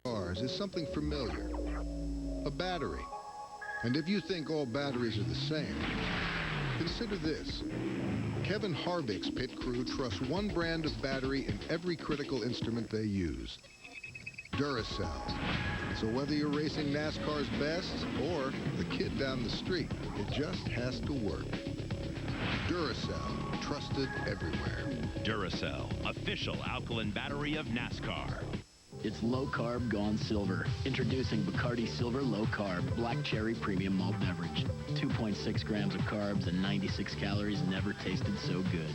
cars is something familiar, a battery. And if you think all batteries are the same, consider this. Kevin Harvick's pit crew trusts one brand of battery in every critical instrument they use, Duracell. So whether you're racing NASCAR's best or the kid down the street, it just has to work. Duracell, trusted everywhere. Duracell, official alkaline battery of NASCAR. It's low carb gone silver. Introducing Bacardi Silver Low Carb Black Cherry Premium Malt Beverage. 2.6 grams of carbs and 96 calories, never tasted so good.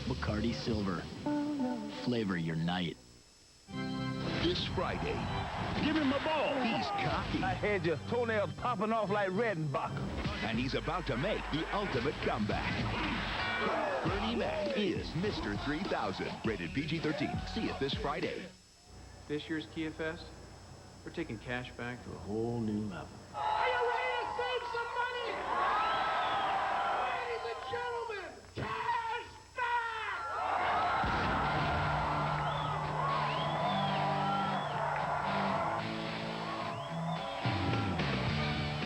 Bacardi Silver. Flavor your night. This Friday, Give him a ball. he's cocky, I had your toenails popping off like Redenbacher. and he's about to make the ultimate comeback. Bernie Mac is Mr. 3000, rated PG-13. See it this Friday. This year's Kia Fest, we're taking cash back to a Whole new level. Are you ready to save some money? Ladies and gentlemen, cash back!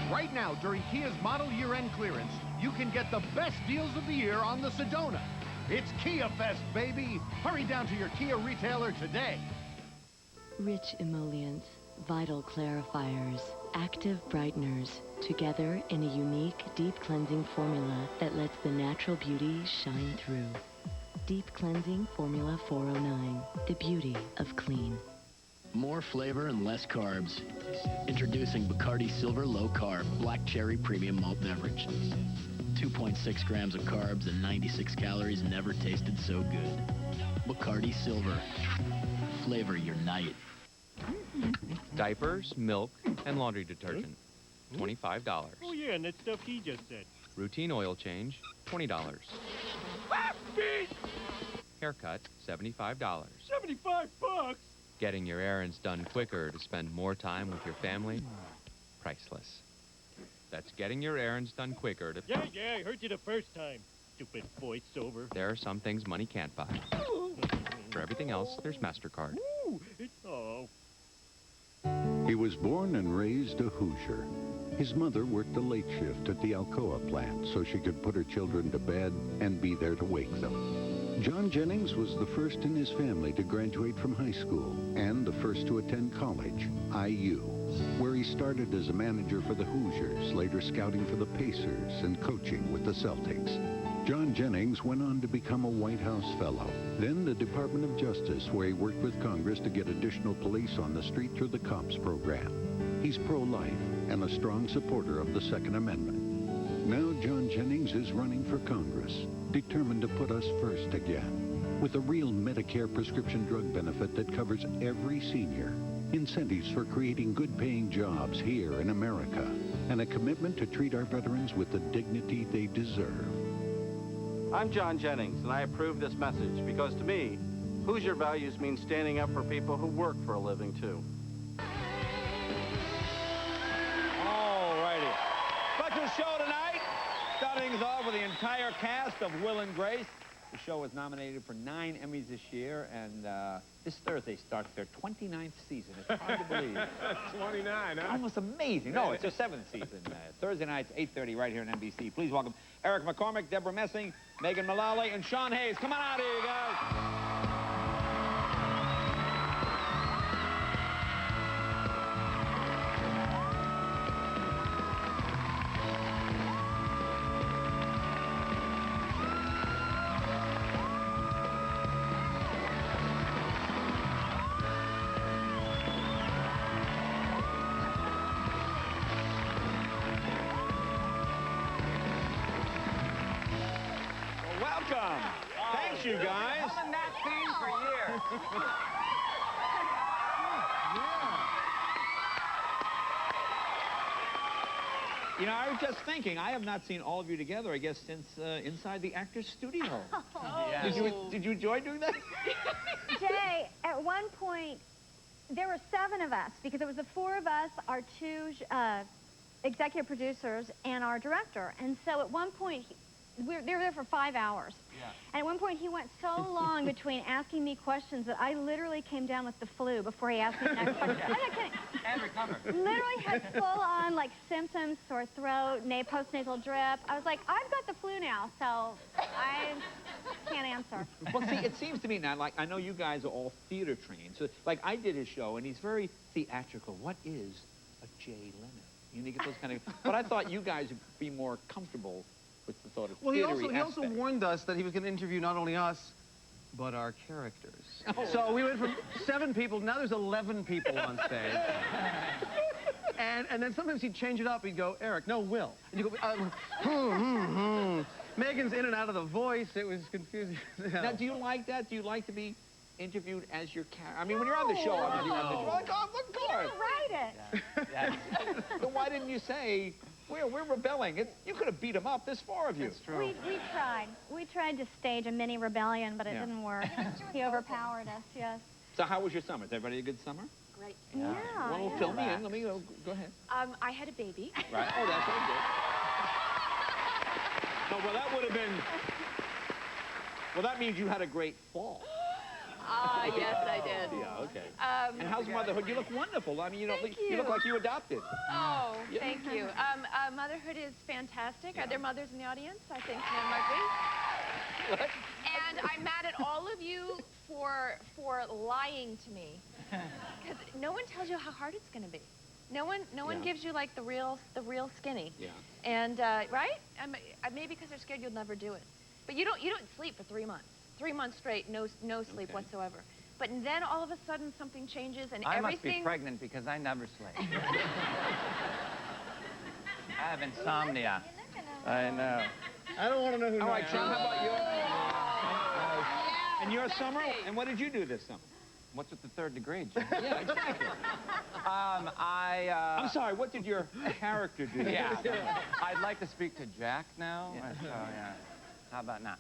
Right now, during Kia's model year-end clearance, you can get the best deals of the year on the Sedona. It's Kia Fest, baby! Hurry down to your Kia retailer today. Rich emollients, vital clarifiers, active brighteners, together in a unique deep cleansing formula that lets the natural beauty shine through. Deep Cleansing Formula 409, the beauty of clean. More flavor and less carbs. Introducing Bacardi Silver Low Carb Black Cherry Premium Malt Beverage. 2.6 grams of carbs and 96 calories, never tasted so good. Bacardi Silver. Flavor your night. diapers, milk, and laundry detergent. $25. Oh, yeah, and that stuff he just said. Routine oil change, $20. Haircut, $75. 75 bucks? Getting your errands done quicker to spend more time with your family, priceless. That's getting your errands done quicker to... Yeah, I heard you the first time. Stupid voiceover. There are some things money can't buy. For everything else, there's MasterCard. Oh. He was born and raised a Hoosier. His mother worked the late shift at the Alcoa plant so she could put her children to bed and be there to wake them. John Jennings was the first in his family to graduate from high school and the first to attend college, IU, where he started as a manager for the Hoosiers, later scouting for the Pacers and coaching with the Celtics. John Jennings went on to become a White House fellow, then the Department of Justice, where he worked with Congress to get additional police on the street through the COPS program. He's pro-life and a strong supporter of the Second Amendment. Now John Jennings is running for Congress, determined to put us first again, with a real Medicare prescription drug benefit that covers every senior, incentives for creating good-paying jobs here in America, and a commitment to treat our veterans with the dignity they deserve. I'm John Jennings, and I approve this message because to me, Hoosier values mean standing up for people who work for a living, too. All righty. Special show tonight. Starting things off with the entire cast of Will and Grace. The show was nominated for 9 Emmys this year, and this Thursday starts their 29th season. It's hard to believe. 29, huh? Almost amazing. No, it's their 7th season. Thursday nights, 8:30, right here on NBC. Please welcome Eric McCormick, Deborah Messing, Megan Mullally, and Sean Hayes. Come on out here, you guys. Welcome. Thanks, you guys. I'm in that scene for years. You know, I was just thinking, I have not seen all of you together, I guess, since Inside the Actors Studio. Did you enjoy doing that? Jay, at one point, there were 7 of us, because it was the 4 of us, our 2 executive producers, and our director. And so at one point, they were there for 5 hours. Yeah. And at one point, he went so long between asking me questions that I literally came down with the flu before he asked me the next question. I'm not kidding. And recover. Literally had full-on, like, symptoms, sore throat, post-nasal drip. I was like, I've got the flu now, so I can't answer. Well, see, it seems to me now, like, I know you guys are all theater trained. So, like, I did his show, and he's very theatrical. What is a Jay Leno? You get those kind of... But I thought you guys would be more comfortable with the thought of Well, he also aspect. warned us that he was going to interview not only us, but our characters. Oh. So we went from 7 people, now there's 11 people on stage. And then sometimes he'd change it up. He'd go, Eric, no, Will. And you go, Megan's in and out of the voice. It was confusing. Now, do you like that? Do you like to be interviewed as your character? I mean, when you're on the show, obviously, you're on the show. Like, oh, look, We good. didn't write it. Yeah. Then why didn't you say, we're rebelling? You could have beat him up. There's 4 of you. That's true. We tried. We tried to stage a mini rebellion, but it didn't work. He overpowered us, yes. So how was your summer? Is everybody a good summer? Great. Yeah. Well, fill me in. Let me go ahead. I had a baby. Right. Oh, that's very good. No, well, that would have been... Well, that means you had a great fall. Yes, I did. Yeah, okay. And how's motherhood? You look wonderful. I mean, you look like you adopted. Oh, Yeah. thank you. Motherhood is fantastic. Are there mothers in the audience? I think there might be. What? And I'm mad at all of you for lying to me. Because no one tells you how hard it's going to be. No one gives you like the real skinny. Yeah. And right? Maybe because they're scared you'll never do it. But you don't sleep for 3 months. 3 months straight, no sleep whatsoever. But then all of a sudden something changes and I everything. must be pregnant because I never sleep. I have insomnia. I know. I don't want to know who. All right, Sean, how about you? And your summer? And what did you do this summer? What's with the 3rd degree, Jim? Yeah, exactly. I'm sorry, what did your character do? Yeah. I'd like to speak to Jack now. Yeah. So, yeah. How about not?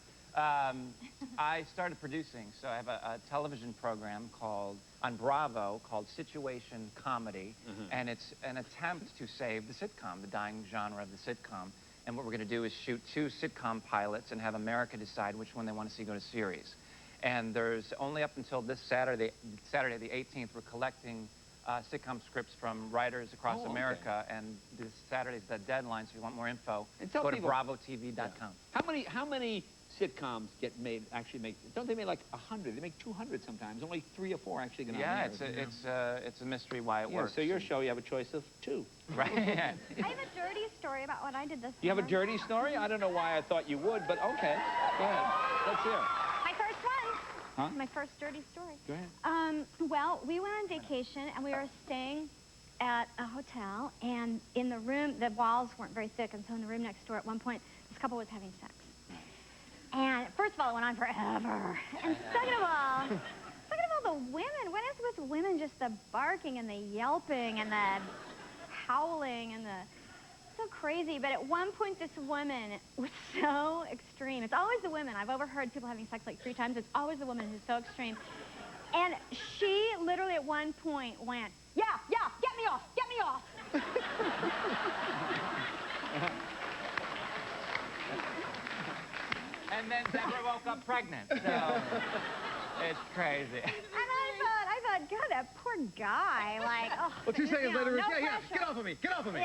I started producing, so I have a television program on Bravo called Situation Comedy, and it's an attempt to save the sitcom, the dying genre of the sitcom. And what we're going to do is shoot 2 sitcom pilots and have America decide which one they want to see go to series. And there's only up until this Saturday the 18th, we're collecting sitcom scripts from writers across America, and this Saturday's the deadline, so if you want more info, go to bravotv.com. Yeah. How many sitcoms actually make, don't they make like 100? They make 200 sometimes. Only 3 or 4 actually get on Yeah, there. it's a mystery why it works. So your show, you have a choice of 2. Right. I have a dirty story about what I did this You have a summer. dirty story? I don't know why I thought you would, but okay. Go ahead. Let's hear it. My first one. Huh? My first dirty story. Go ahead. Well, we went on vacation, and we were staying at a hotel, and in the room, the walls weren't very thick, and so in the room next door, at one point, this couple was having sex. And first of all, it went on forever. And second of all, the women. What is with women? Just the barking and the yelping and the howling and the... So crazy. But at one point, this woman was so extreme. It's always the women. I've overheard people having sex like 3 times. It's always the woman who's so extreme. And she literally at one point went, yeah, get me off, get me off. And then Deborah woke up pregnant, so it's crazy. And I thought, God, that poor guy, like, oh. Well, 2 seconds later, no yeah, pressure. get off of me, get off of me.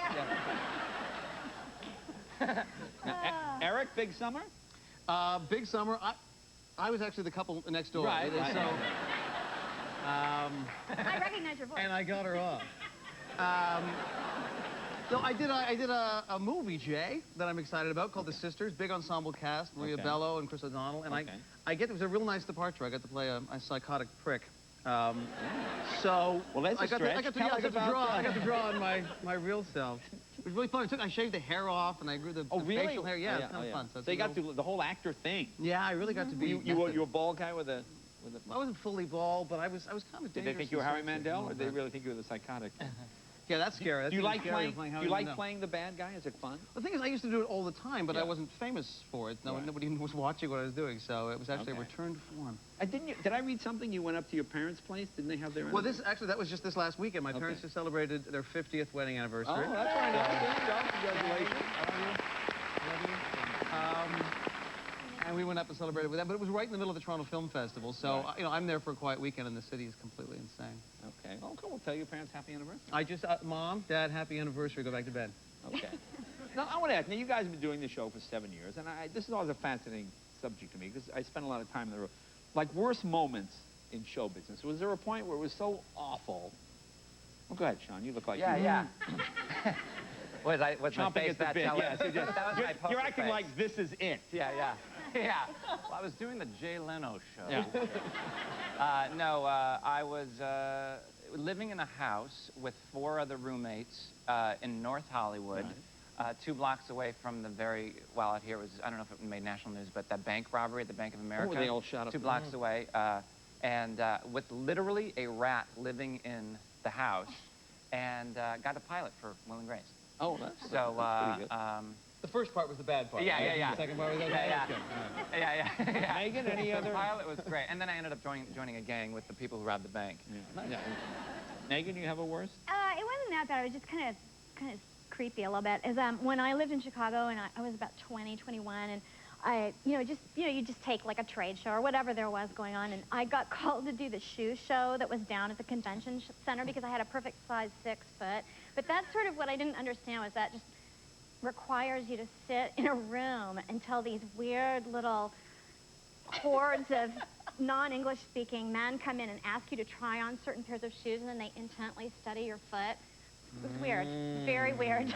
Yeah. Now, Eric, big summer? Big summer. I was actually the couple next door. Right. So, I recognize your voice. and I got her off. So I did a movie, Jay, that I'm excited about called The Sisters. Big ensemble cast, Maria Bello and Chris O'Donnell. And it was a real nice departure. I got to play a psychotic prick. So well, that's a stretch. I got to draw on my real self. It was really fun. I shaved the hair off and I grew the facial hair. Yeah, it was kind of fun. So you got to the whole actor thing. Yeah, I really got to be. You were a bald guy with a. I wasn't fully bald, but I was kind of dangerous. Did they think you were Harry Mandel, or did they really think you were the psychotic? Yeah, that's scary. Do you like playing the bad guy? Is it fun? The thing is, I used to do it all the time, but I wasn't famous for it. Nobody was watching what I was doing, so it was actually a return to form. Did I read something? You went up to your parents' place? Didn't they have their? Well, that was just this last weekend. My parents just celebrated their 50th wedding anniversary. Oh, that's right. Congratulations. we went up and celebrated with them. But it was right in the middle of the Toronto Film Festival, so you know, I'm there for a quiet weekend, and the city is completely insane. Okay. Well, cool. We'll tell your parents happy anniversary. I just, Mom, Dad, happy anniversary. Go back to bed. Okay. Now, I want to ask, now, you guys have been doing the show for 7 years, and this is always a fascinating subject to me, because I spend a lot of time in the room. Like, worst moments in show business. Was there a point where it was so awful? Well, go ahead, Sean. You look like Yeah. Was my chomping face at the that bit? telling? Yes, That was my poker you're acting face. like this is it. Yeah. Well, I was doing the Jay Leno show. Yeah. I was living in a house with 4 other roommates in North Hollywood, 2 blocks away from the out here it was, I don't know if it made national news, but that bank robbery at the Bank of America. Oh, they all shot up. 2 blocks away, and with literally a rat living in the house, and got a pilot for Will and Grace. Oh, that's pretty good. The first part was the bad part. Yeah. The second part was okay. Yeah. Megan, any other? The pilot was great, and then I ended up joining a gang with the people who robbed the bank. Yeah. Megan, you have a worst? It wasn't that bad. It was just kind of creepy a little bit. When I lived in Chicago, and I was about 20, 21, and you just take like a trade show or whatever there was going on, and I got called to do the shoe show that was down at the convention center because I had a perfect size 6 foot. But that's sort of what I didn't understand, was that just requires you to sit in a room until these weird little hordes of non-English speaking men come in and ask you to try on certain pairs of shoes, and then they intently study your foot. It was weird, very weird.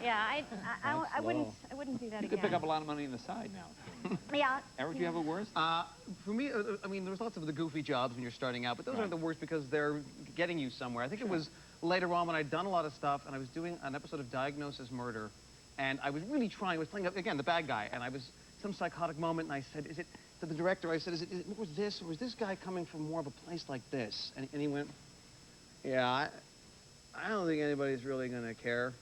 Yeah, I wouldn't do that again. You could pick up a lot of money on the side now. Yeah. Eric, do you have a worst? For me, I mean, there's lots of the goofy jobs when you're starting out, but those aren't the worst because they're getting you somewhere. I think it was later on when I'd done a lot of stuff, and I was doing an episode of Diagnosis Murder, and I was really trying. I was playing, again, the bad guy, and I was some psychotic moment, and I said, to the director, I said, is it more this, or is this guy coming from more of a place like this? And he went, yeah, I don't think anybody's really going to care.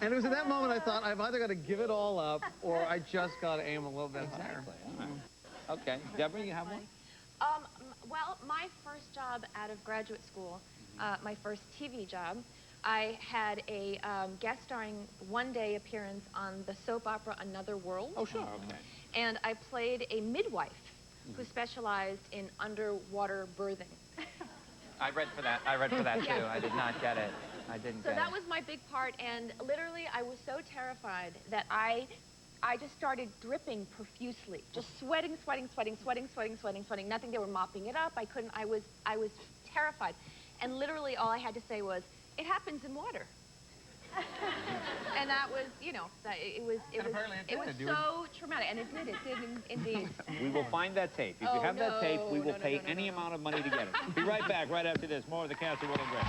And it was at that moment I thought, I've either got to give it all up, or I just got to aim a little bit higher. Okay. Deborah, you have one? Well, my first job out of graduate school, my first TV job, I had a guest starring one-day appearance on the soap opera Another World. Oh, sure. Okay. And I played a midwife who specialized in underwater birthing. I read for that too. Yes. I did not get it. I didn't get it. So that was my big part, and literally I was so terrified that I just started dripping profusely, just sweating. Nothing. They were mopping it up. I was terrified. And literally all I had to say was, it happens in water. And that was, it was so traumatic, and it did indeed. We will find that tape. If you have that tape, we will pay any amount of money to get it. Be right back right after this. More of the cast of Will and Grace.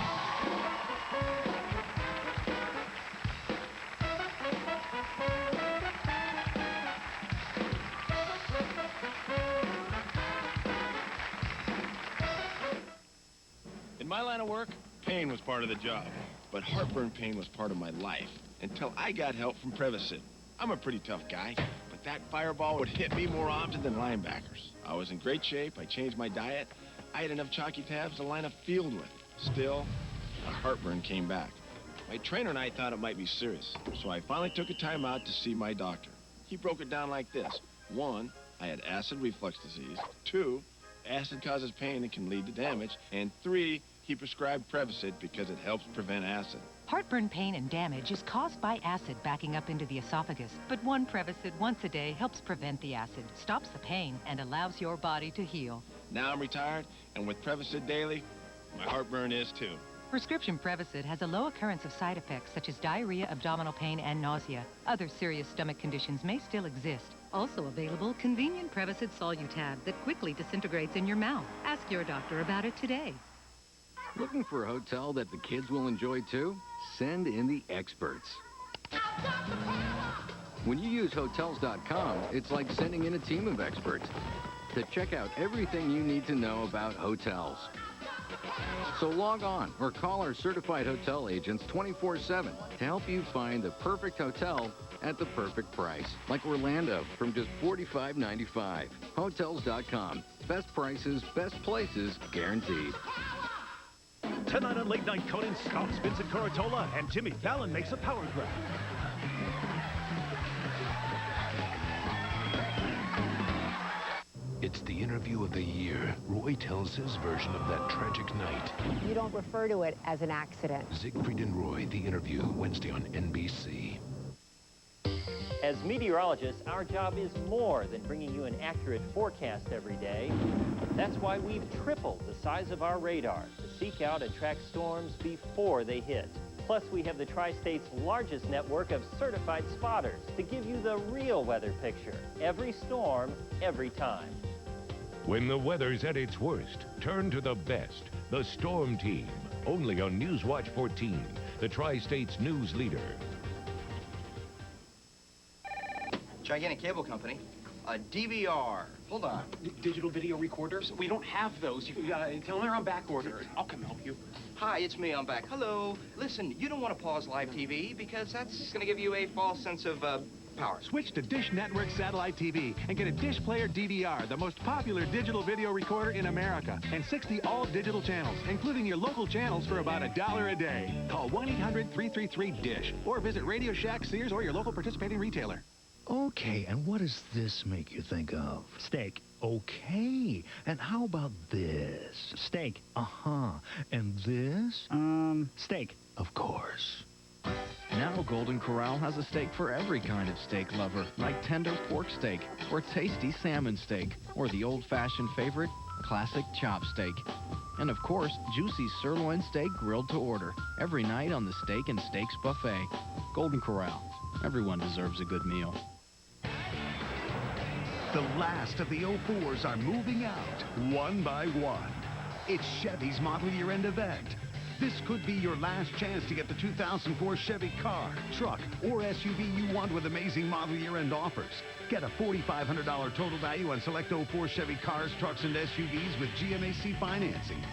In my line of work, pain was part of the job, but heartburn pain was part of my life until I got help from Prevacid. I'm a pretty tough guy, but that fireball would hit me more often than linebackers. I was in great shape. I changed my diet. I had enough chalky tabs to line a field with. Still, the heartburn came back. My trainer and I thought it might be serious, so I finally took a time out to see my doctor. He broke it down like this. 1, I had acid reflux disease. 2, acid causes pain and can lead to damage. And 3, he prescribed Prevacid because it helps prevent acid. Heartburn pain and damage is caused by acid backing up into the esophagus. But one Prevacid once a day helps prevent the acid, stops the pain, and allows your body to heal. Now I'm retired, and with Prevacid daily, my heartburn is too. Prescription Prevacid has a low occurrence of side effects such as diarrhea, abdominal pain, and nausea. Other serious stomach conditions may still exist. Also available, convenient Prevacid Solutab that quickly disintegrates in your mouth. Ask your doctor about it today. Looking for a hotel that the kids will enjoy too? Send in the experts. When you use Hotels.com, it's like sending in a team of experts to check out everything you need to know about hotels. So log on or call our certified hotel agents 24/7 to help you find the perfect hotel at the perfect price. Like Orlando from just $45.95. Hotels.com. Best prices, best places, guaranteed. Tonight on Late Night Conan, Scott spins at Coratola and Jimmy Fallon makes a power grab. It's the interview of the year. Roy tells his version of that tragic night. You don't refer to it as an accident. Siegfried and Roy, the interview, Wednesday on NBC. As meteorologists, our job is more than bringing you an accurate forecast every day. That's why we've tripled the size of our radar to seek out and track storms before they hit. Plus, we have the Tri-State's largest network of certified spotters to give you the real weather picture. Every storm, every time. When the weather's at its worst, turn to the best, the Storm Team. Only on Newswatch 14, the Tri-State's news leader. Gigantic Cable Company. A DVR. Hold on. Digital video recorders? We don't have those. You gotta tell them they're on back order. I'll come help you. Hi, it's me. I'm back. Hello. Listen, you don't want to pause live TV because that's going to give you a false sense of power. Switch to Dish Network Satellite TV and get a Dish Player DVR, the most popular digital video recorder in America, and 60 all-digital channels, including your local channels for about $1 a day. Call 1-800-333-DISH or visit Radio Shack, Sears, or your local participating retailer. Okay, and what does this make you think of? Steak. Okay, and how about this? Steak. Uh-huh. And this? Steak. Of course. Now Golden Corral has a steak for every kind of steak lover, like tender pork steak, or tasty salmon steak, or the old-fashioned favorite, classic chop steak. And of course, juicy sirloin steak grilled to order, every night on the Steak and Steaks Buffet. Golden Corral. Everyone deserves a good meal. The last of the 04s are moving out, one by one. It's Chevy's model year-end event. This could be your last chance to get the 2004 Chevy car, truck, or SUV you want with amazing model year-end offers. Get a $4,500 total value on select 04 Chevy cars, trucks, and SUVs with GMAC financing.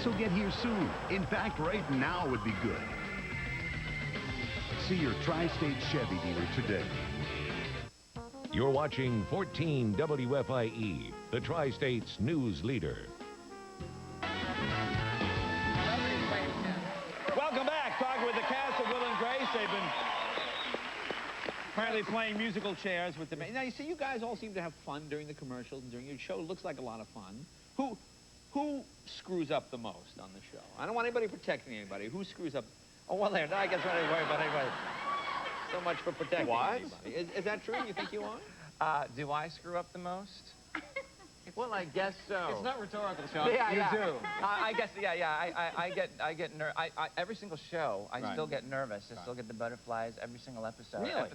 So get here soon. In fact, right now would be good. See your Tri-State Chevy dealer today. You're watching 14 WFIE, the Tri-State's news leader. Welcome back. Talking with the cast of Will and Grace. They've been apparently playing musical chairs with the... Now, you see, you guys all seem to have fun during the commercials and during your show. It looks like a lot of fun. Who screws up the most on the show? I don't want anybody protecting anybody. Who screws up? Oh, well, there. No, I guess I don't worry about anybody. So much for protecting anybody. Is that true? You think you are? Do I screw up the most? Well, I guess so. It's not rhetorical, Sean. Yeah, you do. I guess, I get nervous. Every single show, I still get nervous. I still get the butterflies every single episode. Really?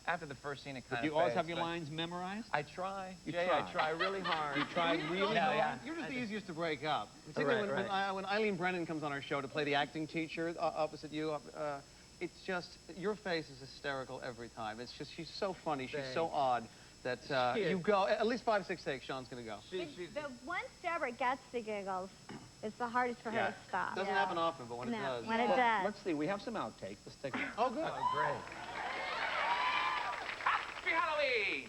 After the first scene, it kind of Do you always have your lines memorized? I try. You try. I try really hard. You try really hard? Yeah. You're just the easiest to break up. Particularly when Eileen Brennan comes on our show to play the acting teacher opposite you. It's just, your face is hysterical every time. It's just, she's so funny. She's so odd that you go, at least 5, 6 takes, Sean's going to go. But once Deborah gets the giggles, it's the hardest for her to stop. Doesn't happen often, but when it does. When it does. Let's see, we have some outtakes. Let's take it. Oh, good. Oh, great. Happy Halloween!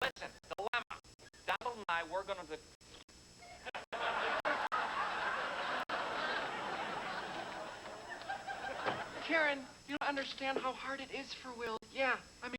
Listen, dilemma. Donald and I, we're going to... Karen, you don't understand how hard it is for Will. Yeah, I mean,